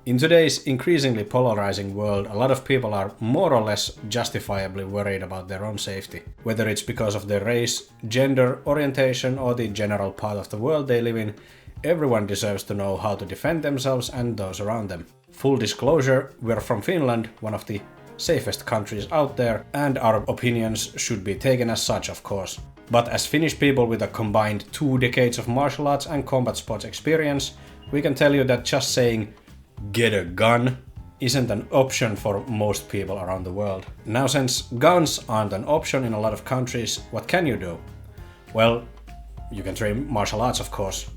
In today's increasingly polarizing world, a lot of people are more or less justifiably worried about their own safety. Whether it's because of their race, gender, orientation, or the general part of the world they live in, everyone deserves to know how to defend themselves and those around them. Full disclosure, we're from Finland, one of the safest countries out there, and our opinions should be taken as such, of course. But as Finnish people with a combined 2 decades of martial arts and combat sports experience, we can tell you that just saying "get a gun" isn't an option for most people around the world. Now, since guns aren't an option in a lot of countries, what can you do? Well, you can train martial arts, of course.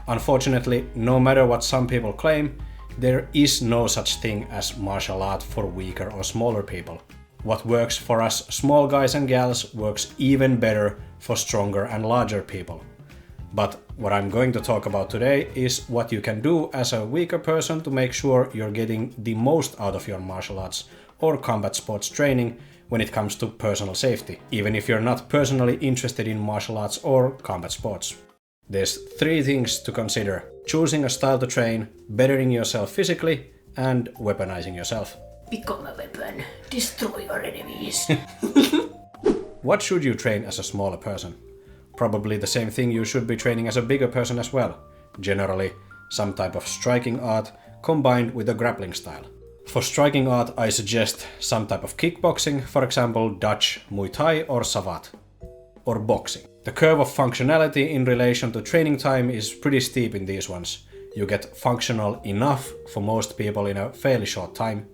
Unfortunately, no matter what some people claim, there is no such thing as martial art for weaker or smaller people. What works for us small guys and gals works even better for stronger and larger people. But what I'm going to talk about today is what you can do as a weaker person to make sure you're getting the most out of your martial arts or combat sports training when it comes to personal safety, even if you're not personally interested in martial arts or combat sports. There's 3 things to consider: choosing a style to train, bettering yourself physically, and weaponizing yourself. Become a weapon. Destroy your enemies. What should you train as a smaller person? Probably the same thing you should be training as a bigger person as well. Generally, some type of striking art combined with a grappling style. For striking art, I suggest some type of kickboxing, for example Dutch, Muay Thai or Savate. Or boxing. The curve of functionality in relation to training time is pretty steep in these ones. You get functional enough for most people in a fairly short time.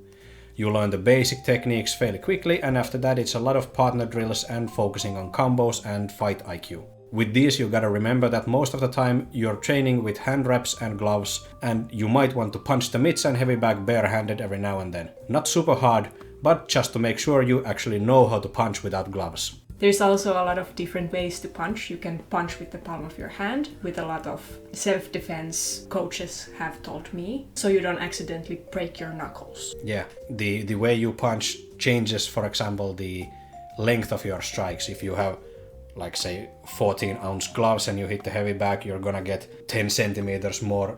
You learn the basic techniques fairly quickly, and after that it's a lot of partner drills and focusing on combos and fight IQ. With these you gotta remember that most of the time you're training with hand wraps and gloves, and you might want to punch the mitts and heavy bag barehanded every now and then. Not super hard, but just to make sure you actually know how to punch without gloves. There's also a lot of different ways to punch. You can punch with the palm of your hand, with a lot of self-defense coaches have told me, so you don't accidentally break your knuckles. Yeah, the way you punch changes, for example, the length of your strikes. If you have, like, say 14-ounce gloves and you hit the heavy bag, you're gonna get 10 centimeters more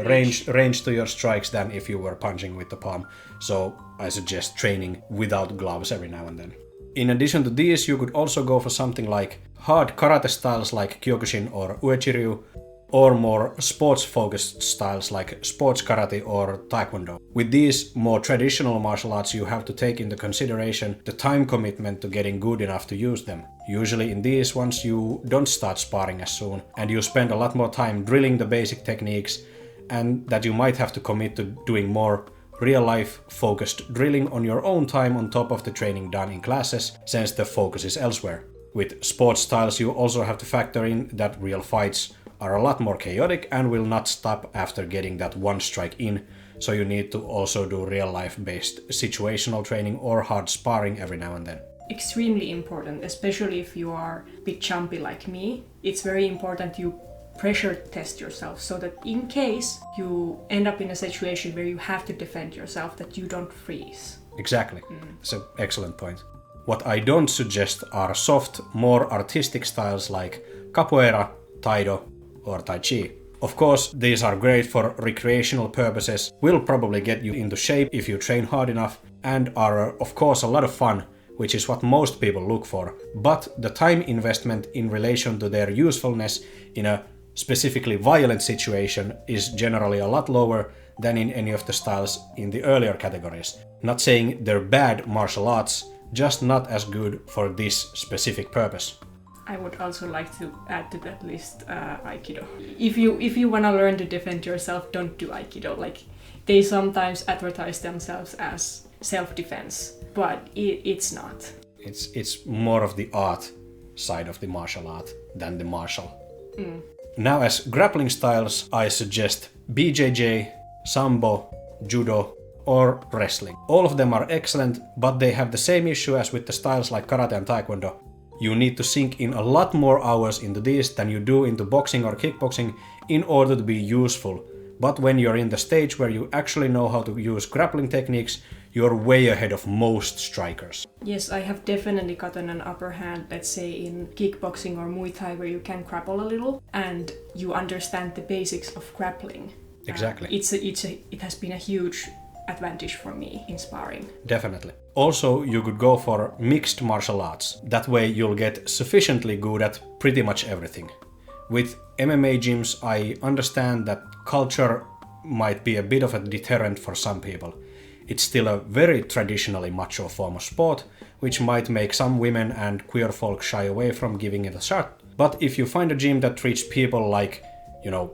range to your strikes than if you were punching with the palm. So I suggest training without gloves every now and then. In addition to these, you could also go for something like hard karate styles like Kyokushin or Uechiryu, or more sports-focused styles like sports karate or taekwondo. With these more traditional martial arts, you have to take into consideration the time commitment to getting good enough to use them. Usually in these ones you don't start sparring as soon, and you spend a lot more time drilling the basic techniques, and that you might have to commit to doing more real-life focused drilling on your own time on top of the training done in classes, since the focus is elsewhere. With sports styles you also have to factor in that real fights are a lot more chaotic and will not stop after getting that one strike in, so you need to also do real-life based situational training or hard sparring every now and then. Extremely important, especially if you are a bit jumpy like me. It's very important you pressure test yourself, so that in case you end up in a situation where you have to defend yourself, that you don't freeze. Exactly. That's an excellent point. What I don't suggest are soft, more artistic styles like capoeira, taido or tai chi. Of course, these are great for recreational purposes, will probably get you into shape if you train hard enough, and are of course a lot of fun, which is what most people look for. But the time investment in relation to their usefulness in a specifically violent situation is generally a lot lower than in any of the styles in the earlier categories. Not saying they're bad martial arts, just not as good for this specific purpose. I would also like to add to that list Aikido. If you want to learn to defend yourself, don't do Aikido. Like, they sometimes advertise themselves as self-defense, but it's not. It's more of the art side of the martial art than the martial. Now, as grappling styles, I suggest BJJ, Sambo, Judo, or wrestling. All of them are excellent, but they have the same issue as with the styles like karate and taekwondo. You need to sink in a lot more hours into these than you do into boxing or kickboxing in order to be useful. But when you're in the stage where you actually know how to use grappling techniques, you're way ahead of most strikers. Yes, I have definitely gotten an upper hand, let's say in kickboxing or Muay Thai, where you can grapple a little and you understand the basics of grappling. Exactly. It has been a huge advantage for me in sparring. Definitely. Also, you could go for mixed martial arts. That way you'll get sufficiently good at pretty much everything. With MMA gyms, I understand that culture might be a bit of a deterrent for some people. It's still a very traditionally macho form of sport, which might make some women and queer folk shy away from giving it a shot. But if you find a gym that treats people like,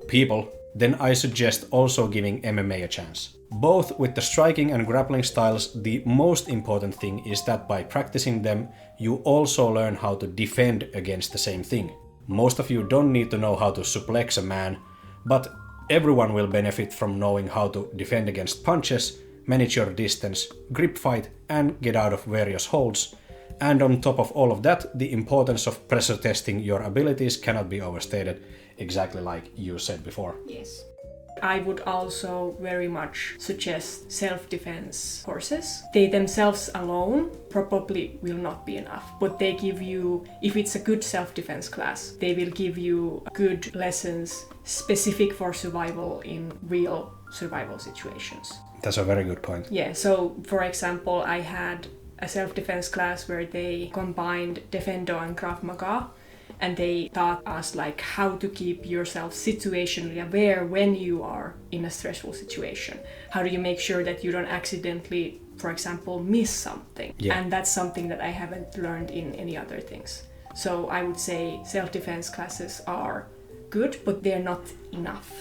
people, then I suggest also giving MMA a chance. Both with the striking and grappling styles, the most important thing is that by practicing them, you also learn how to defend against the same thing. Most of you don't need to know how to suplex a man, but everyone will benefit from knowing how to defend against punches, manage your distance, grip fight, and get out of various holds. And on top of all of that, the importance of pressure testing your abilities cannot be overstated, exactly like you said before. Yes. I would also very much suggest self-defense courses. They themselves alone probably will not be enough, but they give you, if it's a good self-defense class, they will give you good lessons specific for survival in real survival situations. That's a very good point. Yeah, so for example, I had a self-defense class where they combined Defendo and Krav Maga, and they taught us like how to keep yourself situationally aware when you are in a stressful situation. How do you make sure that you don't accidentally, for example, miss something? Yeah. And that's something that I haven't learned in any other things. So I would say self-defense classes are good, but they're not enough.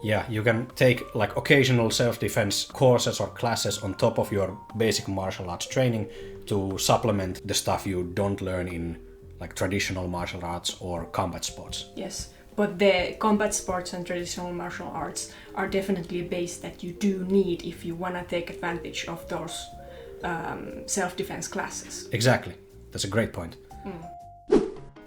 Yeah, you can take like occasional self-defense courses or classes on top of your basic martial arts training to supplement the stuff you don't learn in like traditional martial arts or combat sports. Yes, but the combat sports and traditional martial arts are definitely a base that you do need if you want to take advantage of those self-defense classes. Exactly, that's a great point.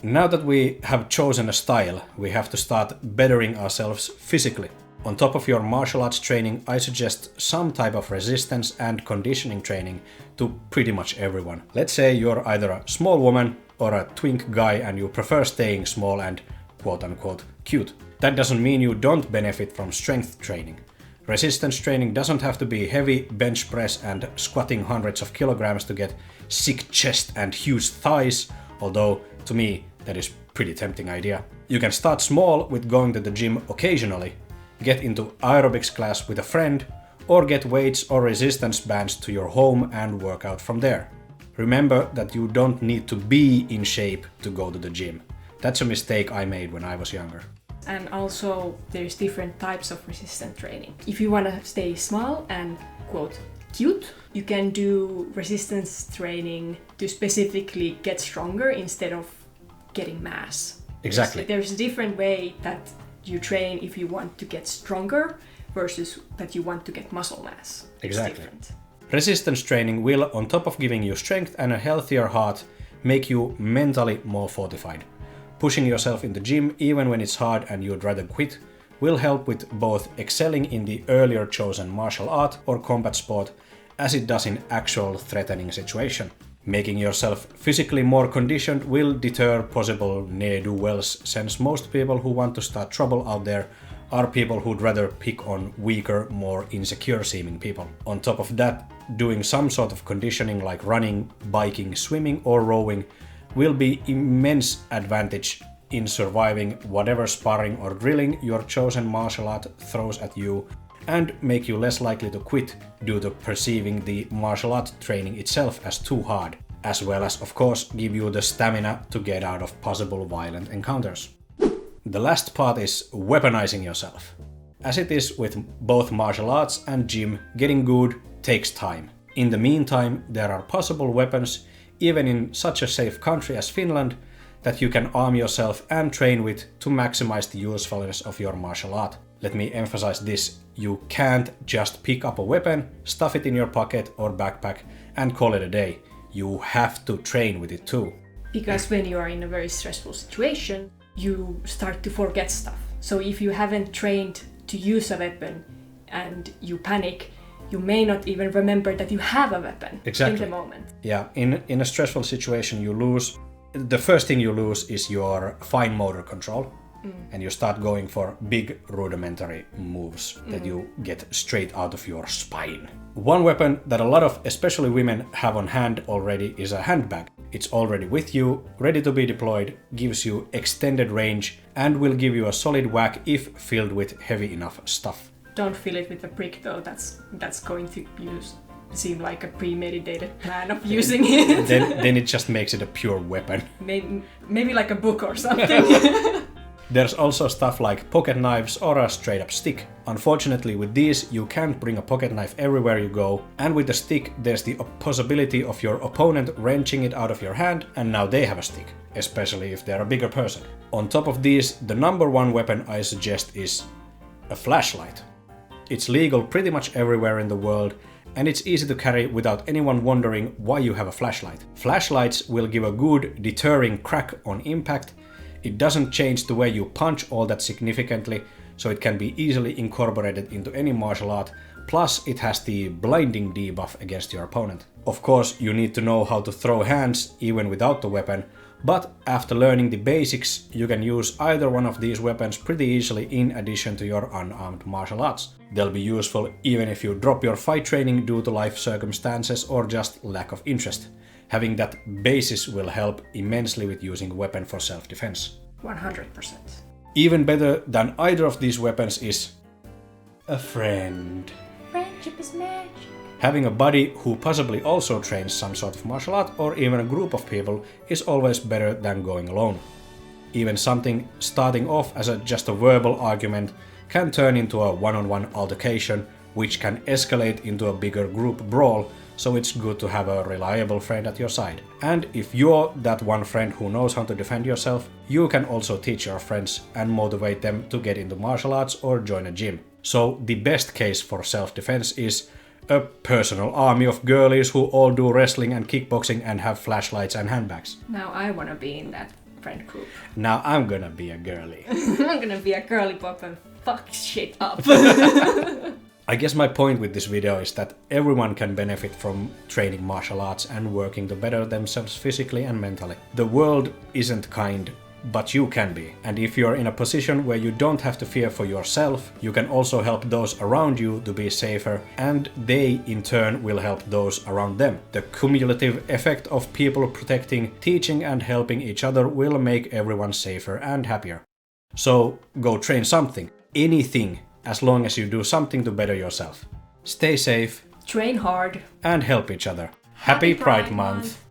Now that we have chosen a style, we have to start bettering ourselves physically. On top of your martial arts training, I suggest some type of resistance and conditioning training to pretty much everyone. Let's say you're either a small woman or a twink guy and you prefer staying small and quote-unquote cute. That doesn't mean you don't benefit from strength training. Resistance training doesn't have to be heavy bench press and squatting hundreds of kilograms to get sick chest and huge thighs, although to me that is pretty tempting idea. You can start small with going to the gym occasionally, get into aerobics class with a friend, or get weights or resistance bands to your home and work out from there. Remember that you don't need to be in shape to go to the gym. That's a mistake I made when I was younger. And also there's different types of resistance training. If you want to stay small and quote cute, you can do resistance training to specifically get stronger instead of getting mass. Exactly. There's a different way that you train if you want to get stronger versus that you want to get muscle mass. Exactly. It's different. Resistance training will, on top of giving you strength and a healthier heart, make you mentally more fortified. Pushing yourself in the gym even when it's hard and you'd rather quit will help with both excelling in the earlier chosen martial art or combat sport as it does in actual threatening situation. Making yourself physically more conditioned will deter possible ne'er-do-wells, since most people who want to start trouble out there are people who'd rather pick on weaker, more insecure seeming people. On top of that, doing some sort of conditioning like running, biking, swimming or rowing will be immense advantage in surviving whatever sparring or drilling your chosen martial art throws at you, and make you less likely to quit due to perceiving the martial art training itself as too hard, as well as of course give you the stamina to get out of possible violent encounters. The last part is weaponizing yourself. As it is with both martial arts and gym, getting good takes time. In the meantime, there are possible weapons, even in such a safe country as Finland, that you can arm yourself and train with to maximize the usefulness of your martial art. Let me emphasize this, you can't just pick up a weapon, stuff it in your pocket or backpack and call it a day. You have to train with it too. Because when you are in a very stressful situation, you start to forget stuff. So if you haven't trained to use a weapon and you panic, you may not even remember that you have a weapon in the moment. Yeah, in a stressful situation you lose. The first thing you lose is your fine motor control. and you start going for big rudimentary moves that you get straight out of your spine. One weapon that a lot of, especially women, have on hand already is a handbag. It's already with you, ready to be deployed, gives you extended range, and will give you a solid whack if filled with heavy enough stuff. Don't fill it with a brick though, that's going to seem like a premeditated plan of using it. then it just makes it a pure weapon. Maybe like a book or something. There's also stuff like pocket knives or a straight up stick. Unfortunately with these you can't bring a pocket knife everywhere you go, and with the stick there's the possibility of your opponent wrenching it out of your hand and now they have a stick, especially if they're a bigger person. On top of these, the number one weapon I suggest is a flashlight. It's legal pretty much everywhere in the world, and it's easy to carry without anyone wondering why you have a flashlight. Flashlights will give a good deterring crack on impact. It doesn't change the way you punch all that significantly, so it can be easily incorporated into any martial art, plus it has the blinding debuff against your opponent. Of course, you need to know how to throw hands even without the weapon, but after learning the basics, you can use either one of these weapons pretty easily in addition to your unarmed martial arts. They'll be useful even if you drop your fight training due to life circumstances or just lack of interest. Having that basis will help immensely with using a weapon for self-defense. 100%. Even better than either of these weapons is a friend. Friendship is magic. Having a buddy who possibly also trains some sort of martial art or even a group of people is always better than going alone. Even something starting off as just a verbal argument can turn into a one-on-one altercation, which can escalate into a bigger group brawl, so it's good to have a reliable friend at your side. And if you're that one friend who knows how to defend yourself, you can also teach your friends and motivate them to get into martial arts or join a gym. So the best case for self-defense is a personal army of girlies who all do wrestling and kickboxing and have flashlights and handbags. Now I wanna be in that friend group. Now I'm gonna be a girly. I'm gonna be a Girlypop and fuck shit up. I guess my point with this video is that everyone can benefit from training martial arts and working to better themselves physically and mentally. The world isn't kind, but you can be. And if you're in a position where you don't have to fear for yourself, you can also help those around you to be safer, and they in turn will help those around them. The cumulative effect of people protecting, teaching and helping each other will make everyone safer and happier. So go train something, anything, as long as you do something to better yourself. Stay safe, Train hard. and help each other. Happy Pride Month!